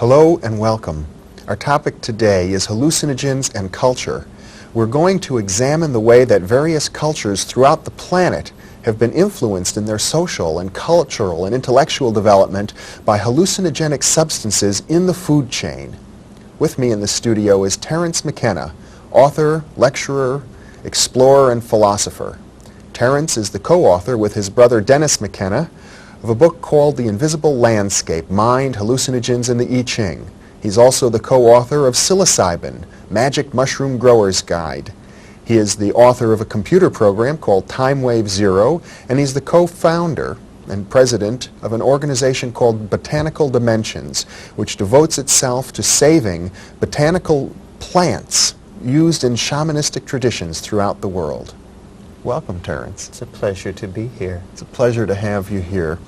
Hello and welcome. Our topic today is hallucinogens and culture. We're going to examine the way that various cultures throughout the planet have been influenced in their social and cultural and intellectual development by hallucinogenic substances in the food chain. With me in the studio is Terence McKenna, author, lecturer, explorer, and philosopher. Terence is the co-author with his brother Dennis McKenna of a book called The Invisible Landscape, Mind, Hallucinogens, and the I Ching. He's also the co-author of Psilocybin, Magic Mushroom Grower's Guide. He is the author of a computer program called Timewave Zero, and he's the co-founder and president of an organization called Botanical Dimensions, which devotes itself to saving botanical plants used in shamanistic traditions throughout the world. Welcome, Terence. It's a pleasure to be here. It's a pleasure to have you here.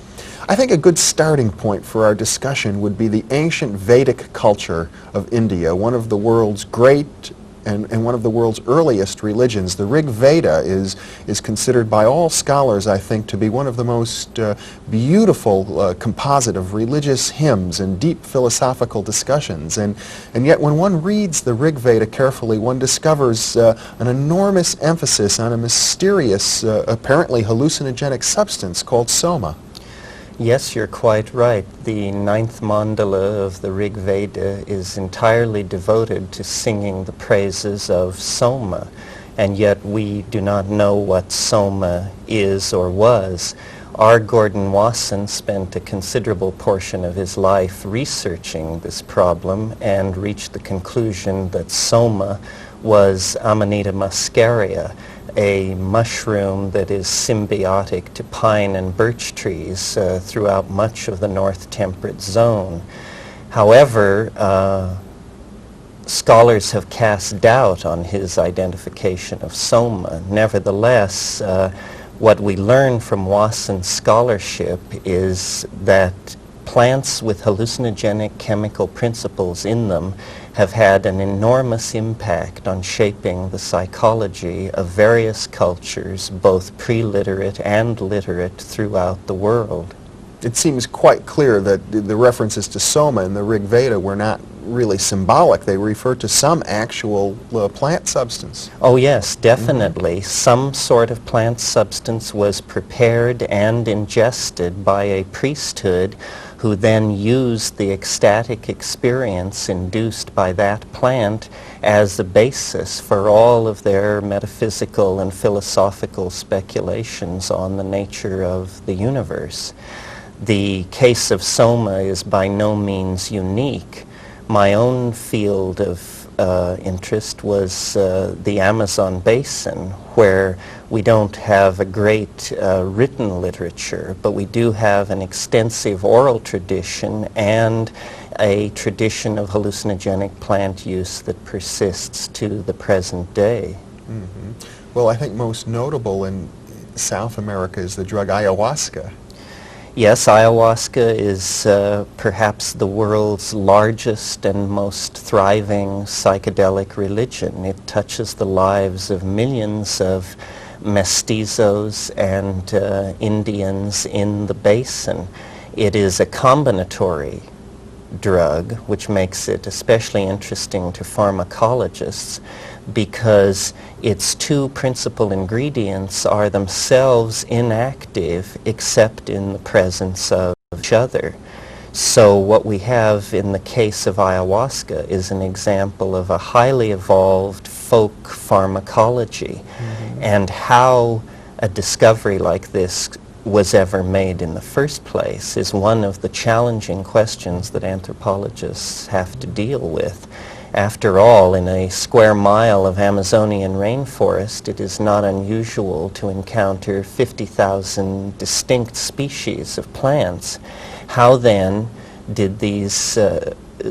I think a good starting point for our discussion would be the ancient Vedic culture of India, one of the world's great and one of the world's earliest religions. The Rig Veda is considered by all scholars, I think, to be one of the most beautiful composite of religious hymns and deep philosophical discussions. And yet when one reads the Rig Veda carefully, one discovers an enormous emphasis on a mysterious, apparently hallucinogenic substance called soma. Yes, you're quite right. The ninth mandala of the Rig Veda is entirely devoted to singing the praises of soma, and yet we do not know what soma is or was. R. Gordon Wasson spent a considerable portion of his life researching this problem and reached the conclusion that soma was Amanita muscaria, a mushroom that is symbiotic to pine and birch trees throughout much of the North Temperate Zone. However, scholars have cast doubt on his identification of soma. Nevertheless, what we learn from Wasson's scholarship is that plants with hallucinogenic chemical principles in them have had an enormous impact on shaping the psychology of various cultures, both pre-literate and literate, throughout the world. It seems quite clear that the references to soma in the Rig Veda were not really symbolic. They refer to some actual plant substance. Oh yes, definitely. Some sort of plant substance was prepared and ingested by a priesthood who then used the ecstatic experience induced by that plant as the basis for all of their metaphysical and philosophical speculations on the nature of the universe. The case of soma is by no means unique. My own field of interest was the Amazon basin, where we don't have a great written literature, but we do have an extensive oral tradition and a tradition of hallucinogenic plant use that persists to the present day. Mm-hmm. Well, I think most notable in South America is the drug ayahuasca. Yes, ayahuasca is perhaps the world's largest and most thriving psychedelic religion. It touches the lives of millions of mestizos and Indians in the basin. It is a combinatory drug, which makes it especially interesting to pharmacologists, because its two principal ingredients are themselves inactive except in the presence of each other. So what we have in the case of ayahuasca is an example of a highly evolved folk pharmacology. Mm-hmm. And how a discovery like this was ever made in the first place is one of the challenging questions that anthropologists have to deal with. After all, in a square mile of Amazonian rainforest, it is not unusual to encounter 50,000 distinct species of plants. How then did these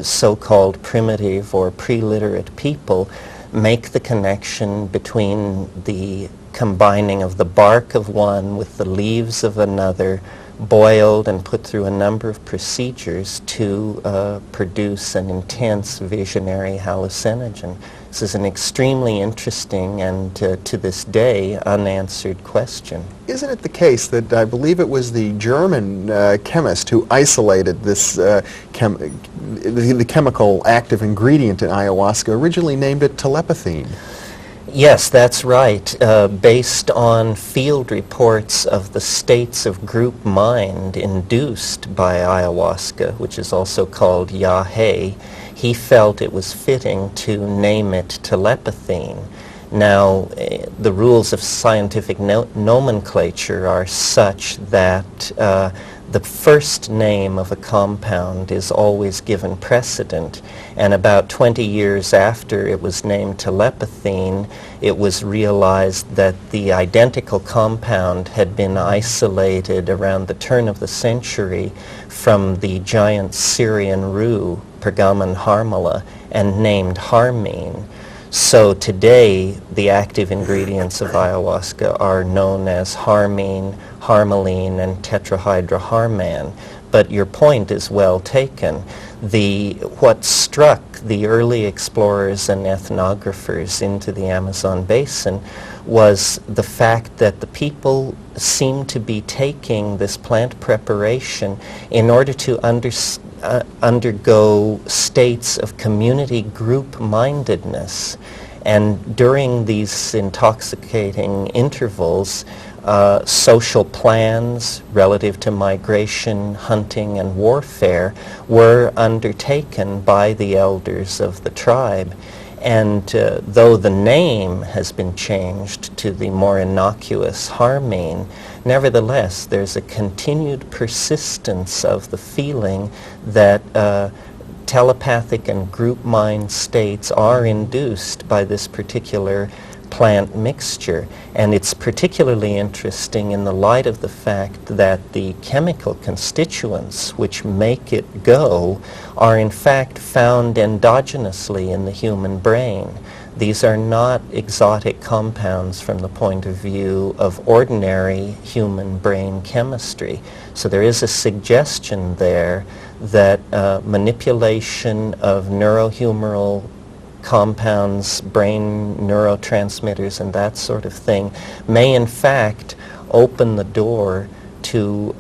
so-called primitive or pre-literate people make the connection between the combining of the bark of one with the leaves of another boiled and put through a number of procedures to produce an intense visionary hallucinogen. This is an extremely interesting and, to this day, unanswered question. Isn't it the case that I believe it was the German chemist who isolated this the chemical active ingredient in ayahuasca, originally named it telepathine? Yes, that's right. Based on field reports of the states of group mind induced by ayahuasca, which is also called yahe, he felt it was fitting to name it telepathine. Now, the rules of scientific nomenclature are such that the first name of a compound is always given precedent, and about 20 years after it was named telepathine, it was realized that the identical compound had been isolated around the turn of the century from the giant Syrian rue, Pergamon harmala, and named harmine. So today, the active ingredients of ayahuasca are known as harmine, harmaline, and tetrahydroharman. But your point is well taken. What struck the early explorers and ethnographers into the Amazon basin was the fact that the people seemed to be taking this plant preparation in order to undergo states of community group-mindedness. And during these intoxicating intervals, social plans relative to migration, hunting, and warfare were undertaken by the elders of the tribe. And though the name has been changed to the more innocuous harmine, nevertheless, there's a continued persistence of the feeling that telepathic and group mind states are induced by this particular plant mixture. And it's particularly interesting in the light of the fact that the chemical constituents which make it go are in fact found endogenously in the human brain. These are not exotic compounds from the point of view of ordinary human brain chemistry. So there is a suggestion there that manipulation of neurohumoral compounds, brain neurotransmitters, and that sort of thing may in fact open the door to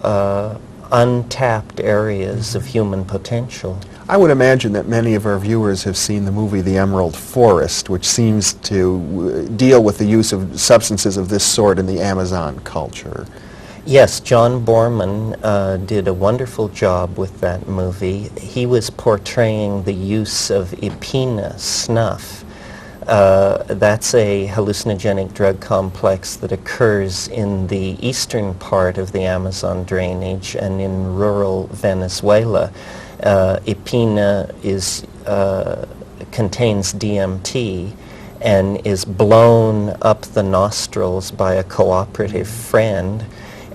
untapped areas of human potential. I would imagine that many of our viewers have seen the movie The Emerald Forest, which seems to deal with the use of substances of this sort in the Amazon culture. Yes, John Borman did a wonderful job with that movie. He was portraying the use of epina, snuff. That's a hallucinogenic drug complex that occurs in the eastern part of the Amazon drainage and in rural Venezuela. Epina contains DMT and is blown up the nostrils by a cooperative friend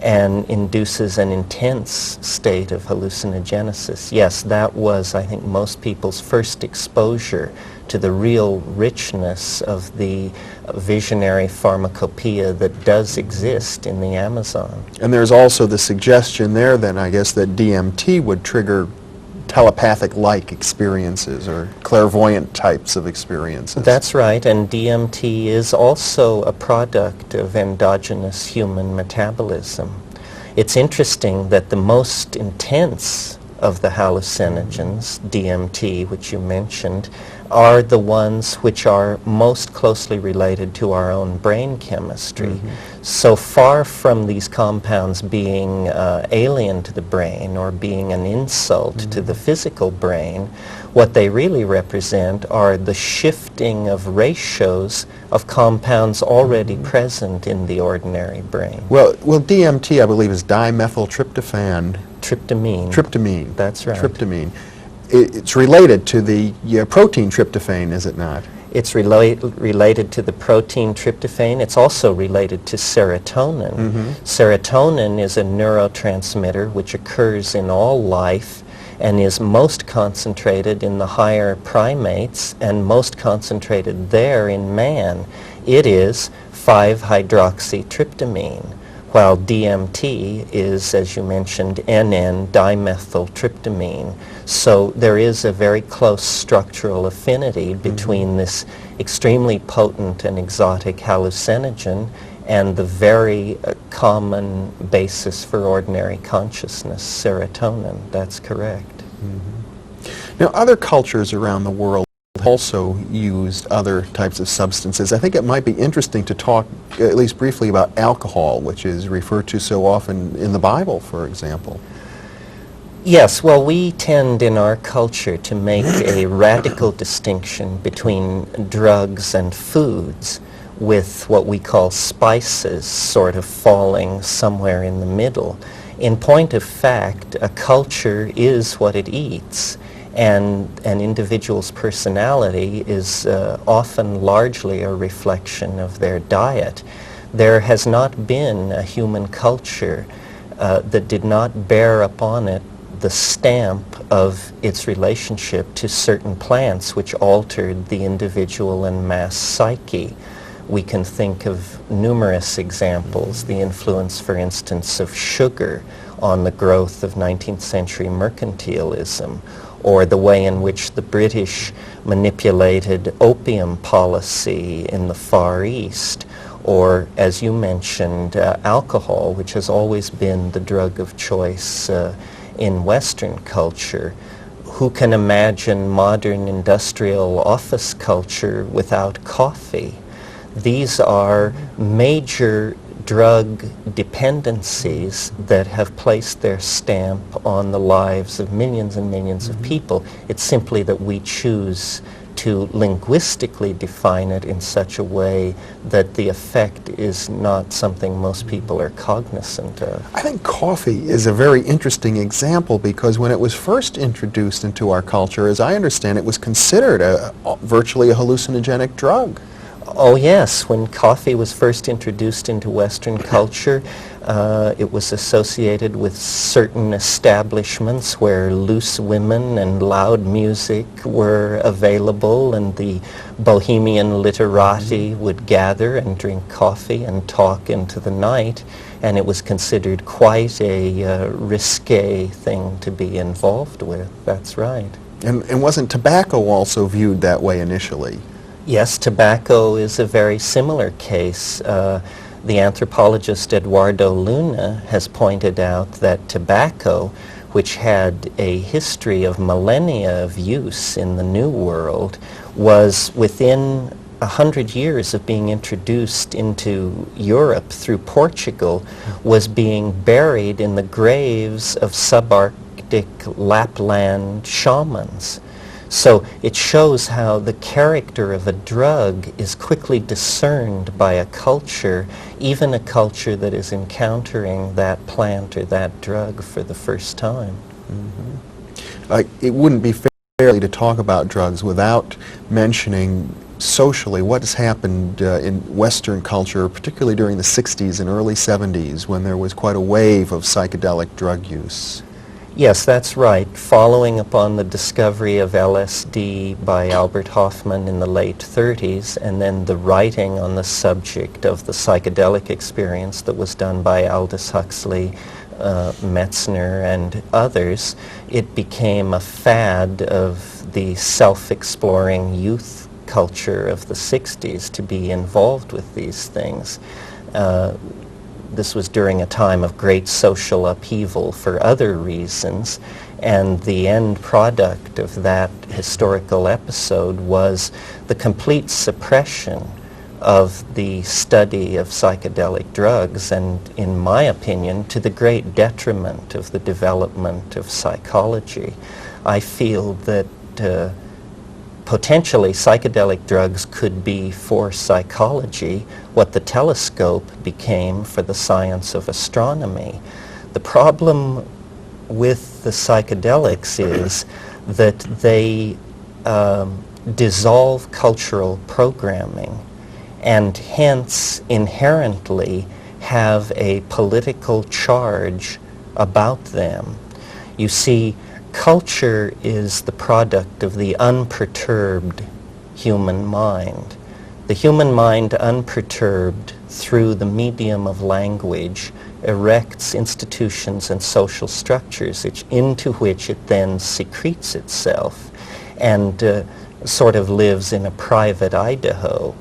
and induces an intense state of hallucinogenesis. Yes, that was, I think, most people's first exposure to the real richness of the visionary pharmacopoeia that does exist in the Amazon. And there's also the suggestion there then, I guess, that DMT would trigger telepathic-like experiences or clairvoyant types of experiences. That's right, and DMT is also a product of endogenous human metabolism. It's interesting that the most intense of the hallucinogens, DMT, which you mentioned, are the ones which are most closely related to our own brain chemistry. So far from these compounds being alien to the brain or being an insult to the physical brain, what they really represent are the shifting of ratios of compounds already present in the ordinary brain. Well, DMT, I believe, is dimethyltryptophan. Tryptamine. That's right. Tryptamine. It's related to the protein tryptophan, is it not? It's related to the protein tryptophan. It's also related to serotonin. Serotonin is a neurotransmitter which occurs in all life and is most concentrated in the higher primates and most concentrated there in man. It is 5-hydroxytryptamine. while DMT is, as you mentioned, NN-dimethyltryptamine. So there is a very close structural affinity between this extremely potent and exotic hallucinogen and the very common basis for ordinary consciousness, serotonin. That's correct. Now, other cultures around the world also used other types of substances. I think it might be interesting to talk, at least briefly, about alcohol, which is referred to so often in the Bible, for example. Yes, well, we tend in our culture to make a radical distinction between drugs and foods, with what we call spices sort of falling somewhere in the middle. In point of fact, a culture is what it eats, and an individual's personality is often largely a reflection of their diet. There has not been a human culture that did not bear upon it the stamp of its relationship to certain plants which altered the individual and mass psyche. We can think of numerous examples, the influence, for instance, of sugar on the growth of 19th century mercantilism, or the way in which the British manipulated opium policy in the Far East, or, as you mentioned, alcohol, which has always been the drug of choice in Western culture. Who can imagine modern industrial office culture without coffee? These are major drug dependencies that have placed their stamp on the lives of millions and millions of people. It's simply that we choose to linguistically define it in such a way that the effect is not something most people are cognizant of. I think coffee is a very interesting example because when it was first introduced into our culture, as I understand it, was considered virtually a hallucinogenic drug. Oh yes, when coffee was first introduced into Western culture, it was associated with certain establishments where loose women and loud music were available, and the bohemian literati would gather and drink coffee and talk into the night, and it was considered quite a risque thing to be involved with. That's right. And wasn't tobacco also viewed that way initially? Yes, tobacco is a very similar case. The anthropologist Eduardo Luna has pointed out that tobacco, which had a history of millennia of use in the New World, was within 100 years of being introduced into Europe through Portugal, was being buried in the graves of subarctic Lapland shamans. So it shows how the character of a drug is quickly discerned by a culture, even a culture that is encountering that plant or that drug for the first time. It wouldn't be fair to talk about drugs without mentioning socially what has happened in Western culture, particularly during the 60s and early 70s when there was quite a wave of psychedelic drug use. Yes, that's right. Following upon the discovery of LSD by Albert Hofmann in the late 30s, and then the writing on the subject of the psychedelic experience that was done by Aldous Huxley, Metzner, and others, it became a fad of the self-exploring youth culture of the 60s to be involved with these things. This was during a time of great social upheaval for other reasons, and the end product of that historical episode was the complete suppression of the study of psychedelic drugs, and in my opinion, to the great detriment of the development of psychology. I feel that potentially psychedelic drugs could be for psychology what the telescope became for the science of astronomy. The problem with the psychedelics is that they dissolve cultural programming and hence inherently have a political charge about them. You see, culture is the product of the unperturbed human mind. The human mind unperturbed through the medium of language, erects institutions and social structures into which it then secretes itself and sort of lives in a private Idaho.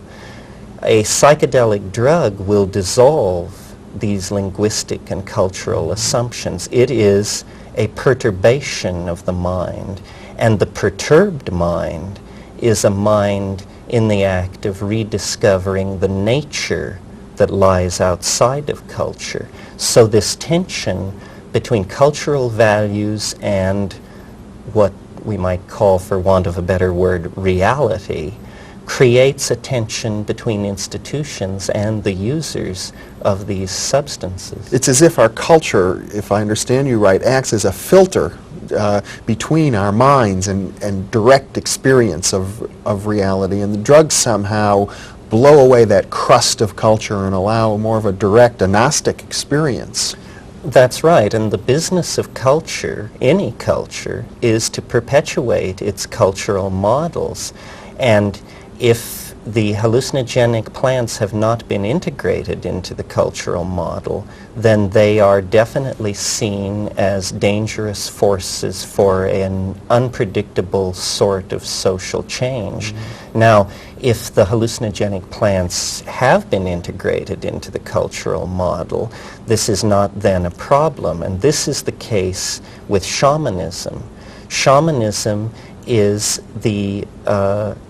A psychedelic drug will dissolve these linguistic and cultural assumptions. It is a perturbation of the mind, and the perturbed mind is a mind in the act of rediscovering the nature that lies outside of culture. So this tension between cultural values and what we might call, for want of a better word, reality, creates a tension between institutions and the users of these substances. It's as if our culture, if I understand you right, acts as a filter between our minds and direct experience of reality, and the drugs somehow blow away that crust of culture and allow more of a direct, a Gnostic experience. That's right, and the business of culture, any culture, is to perpetuate its cultural models. And if the hallucinogenic plants have not been integrated into the cultural model, then they are definitely seen as dangerous forces for an unpredictable sort of social change. Now, if the hallucinogenic plants have been integrated into the cultural model, this is not then a problem, and this is the case with shamanism. Shamanism is the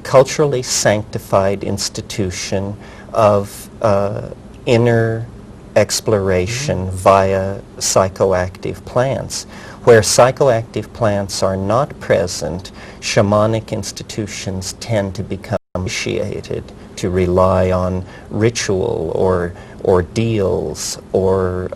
culturally sanctified institution of inner exploration via psychoactive plants. Where psychoactive plants are not present, shamanic institutions tend to become initiated, to rely on ritual or ordeals or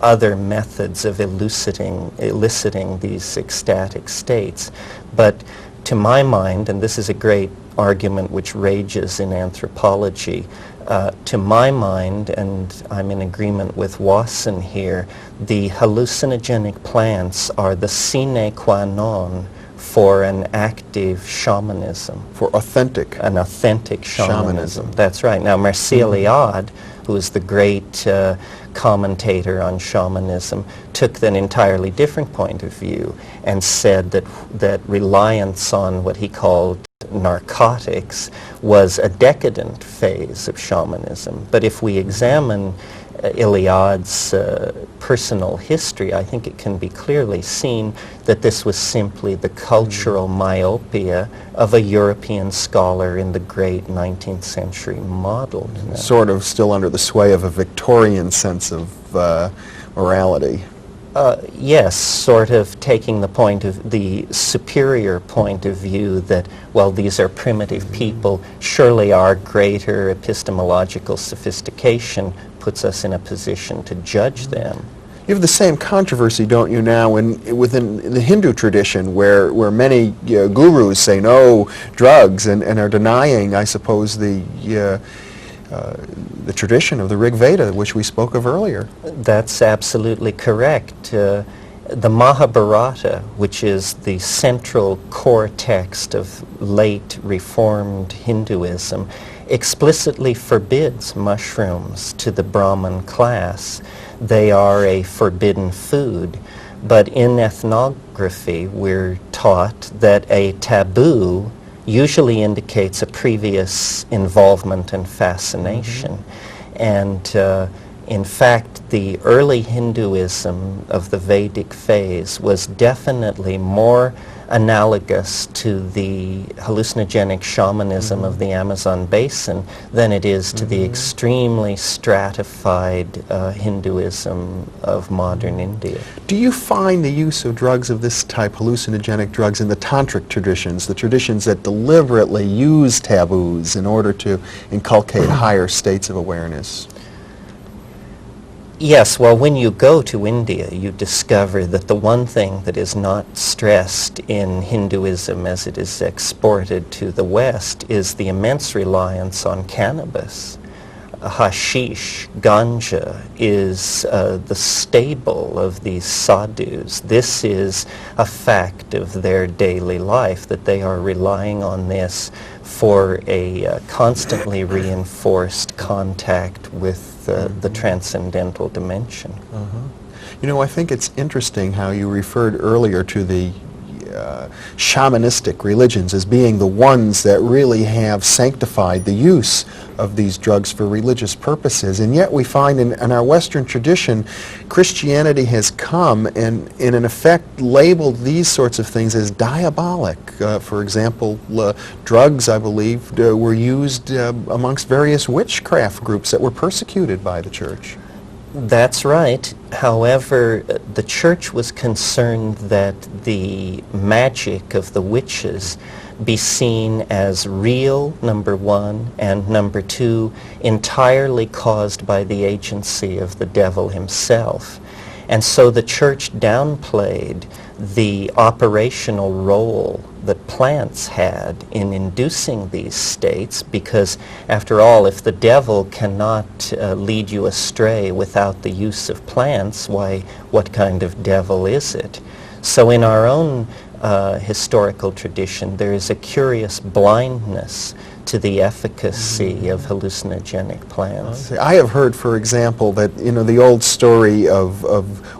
other methods of eliciting these ecstatic states. But to my mind, and this is a great argument which rages in anthropology, to my mind, and I'm in agreement with Yasin here, the hallucinogenic plants are the sine qua non for an active shamanism. For authentic. An authentic shamanism. That's right. Now, Mircea Eliade, who is the great commentator on shamanism, took an entirely different point of view and said that reliance on what he called narcotics was a decadent phase of shamanism. But if we examine Eliade's personal history, I think it can be clearly seen that this was simply the cultural myopia of a European scholar in the great 19th century model. Sort of still under the sway of a Victorian sense of morality. Yes, sort of taking the superior point of view that, well, these are primitive people, surely our greater epistemological sophistication puts us in a position to judge them. You have the same controversy, don't you, now within the Hindu tradition, where many gurus say no drugs and are denying, I suppose, the tradition of the Rig Veda, which we spoke of earlier. That's absolutely correct. The Mahabharata, which is the central core text of late Reformed Hinduism, explicitly forbids mushrooms to the Brahmin class. They are a forbidden food. But in ethnography, we're taught that a taboo usually indicates a previous involvement and fascination. And in fact, the early Hinduism of the Vedic phase was definitely more analogous to the hallucinogenic shamanism of the Amazon basin than it is to the extremely stratified Hinduism of modern India. Do you find the use of drugs of this type, hallucinogenic drugs, in the tantric traditions, the traditions that deliberately use taboos in order to inculcate higher states of awareness? Yes, well, when you go to India, you discover that the one thing that is not stressed in Hinduism as it is exported to the West is the immense reliance on cannabis. hashish, ganja, is the stable of these sadhus. This is a fact of their daily life, that they are relying on this for a constantly reinforced contact with the transcendental dimension. You know, I think it's interesting how you referred earlier to the shamanistic religions as being the ones that really have sanctified the use of these drugs for religious purposes. And yet we find in our Western tradition, Christianity has come and in effect labeled these sorts of things as diabolic. For example, drugs, I believe, were used amongst various witchcraft groups that were persecuted by the church. That's right. However, the church was concerned that the magic of the witches be seen as real, number one, and number two, entirely caused by the agency of the devil himself. And so the church downplayed the operational role that plants had in inducing these states, because after all, if the devil cannot lead you astray without the use of plants, why, what kind of devil is it? So in our own historical tradition, there is a curious blindness to the efficacy of hallucinogenic plants. I have heard, for example, that the old story of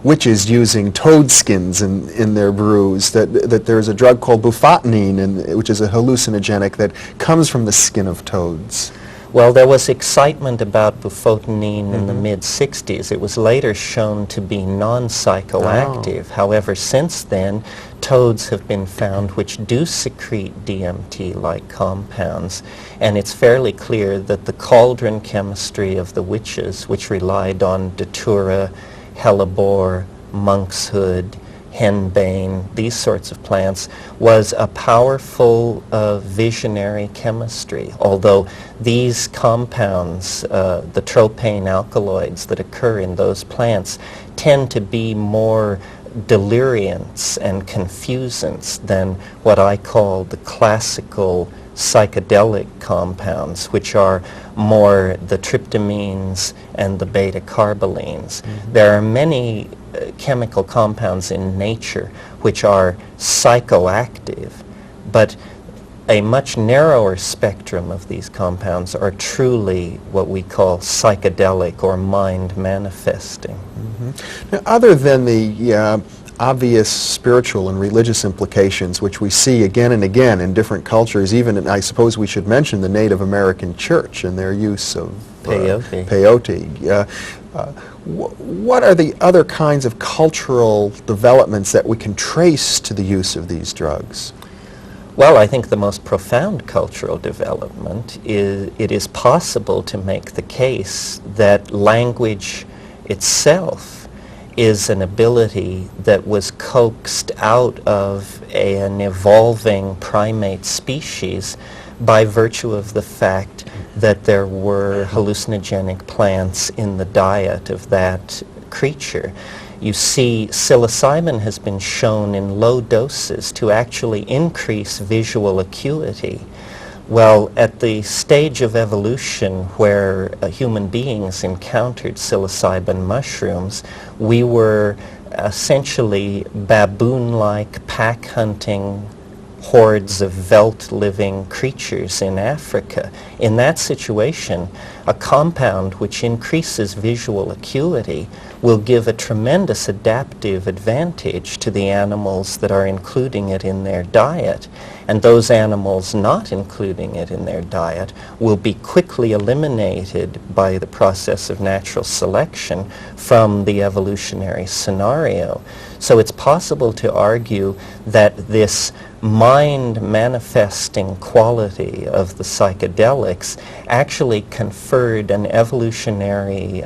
witches using toad skins in their brews, that there's a drug called bufotenine, which is a hallucinogenic that comes from the skin of toads. Well, there was excitement about bufotenine in the mid-60s. It was later shown to be non-psychoactive. However, since then, toads have been found which do secrete DMT-like compounds, and it's fairly clear that the cauldron chemistry of the witches, which relied on datura, hellebore, monkshood, henbane, these sorts of plants, was a powerful visionary chemistry, although these compounds, the tropane alkaloids that occur in those plants, tend to be more deliriants and confusants than what I call the classical psychedelic compounds, which are more the tryptamines and the beta-carbolines. There are many chemical compounds in nature which are psychoactive, but a much narrower spectrum of these compounds are truly what we call psychedelic or mind manifesting. Now, other than the obvious spiritual and religious implications, which we see again and again in different cultures, even I suppose we should mention the Native American Church and their use of peyote. What are the other kinds of cultural developments that we can trace to the use of these drugs? Well, I think the most profound cultural development is it is possible to make the case that language itself is an ability that was coaxed out of an evolving primate species by virtue of the fact that there were hallucinogenic plants in the diet of that creature. You see, psilocybin has been shown in low doses to actually increase visual acuity. Well, at the stage of evolution where human beings encountered psilocybin mushrooms, we were essentially baboon-like pack-hunting hordes of veldt-living creatures in Africa. In that situation, a compound which increases visual acuity will give a tremendous adaptive advantage to the animals that are including it in their diet, and those animals not including it in their diet will be quickly eliminated by the process of natural selection from the evolutionary scenario. So it's possible to argue that this mind manifesting quality of the psychedelics actually conferred an evolutionary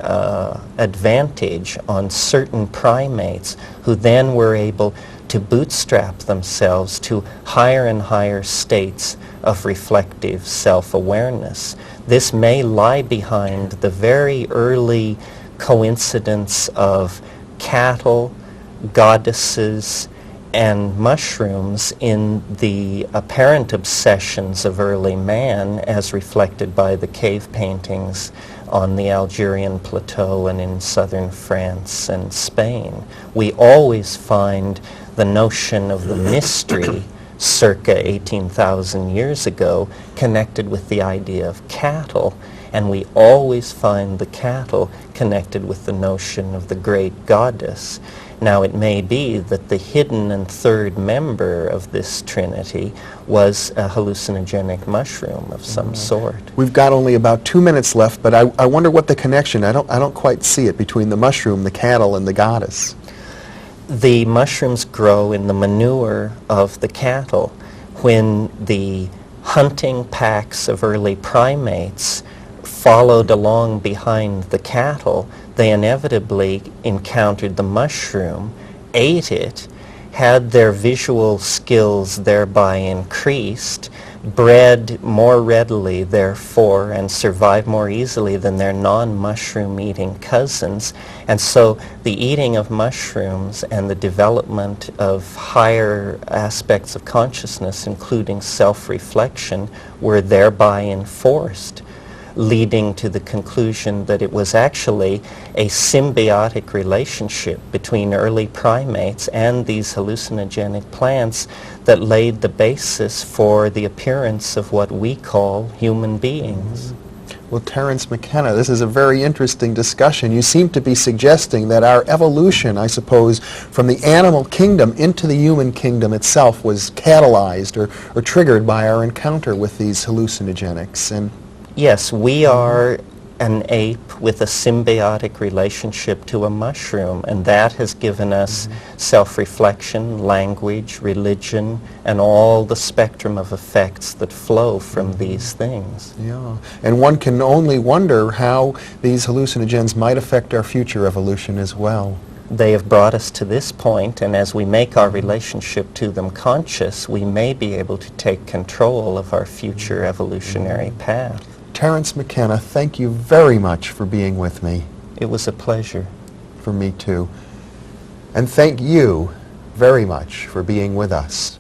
advantage on certain primates who then were able to bootstrap themselves to higher and higher states of reflective self-awareness. This may lie behind the very early coincidence of cattle, goddesses, and mushrooms in the apparent obsessions of early man as reflected by the cave paintings on the Algerian plateau and in southern France and Spain. We always find the notion of the mystery circa 18,000 years ago connected with the idea of cattle, and we always find the cattle connected with the notion of the great goddess. Now, it may be that the hidden and third member of this trinity was a hallucinogenic mushroom of some sort. We've got only about 2 minutes left, but I wonder what the connection, I don't quite see it, between the mushroom, the cattle, and the goddess. The mushrooms grow in the manure of the cattle. When the hunting packs of early primates followed along behind the cattle, they inevitably encountered the mushroom, ate it, had their visual skills thereby increased, bred more readily therefore, and survived more easily than their non-mushroom eating cousins. And so the eating of mushrooms and the development of higher aspects of consciousness, including self-reflection, were thereby enforced, leading to the conclusion that it was actually a symbiotic relationship between early primates and these hallucinogenic plants that laid the basis for the appearance of what we call human beings. Well, Terence McKenna, this is a very interesting discussion. You seem to be suggesting that our evolution, I suppose, from the animal kingdom into the human kingdom itself was catalyzed or triggered by our encounter with these hallucinogenics. And yes, we are an ape with a symbiotic relationship to a mushroom, and that has given us self-reflection, language, religion, and all the spectrum of effects that flow from these things. yeah, and one can only wonder how these hallucinogens might affect our future evolution as well. They have brought us to this point, and as we make our relationship to them conscious, we may be able to take control of our future evolutionary path. Terence McKenna, thank you very much for being with me. It was a pleasure. For me too. And thank you very much for being with us.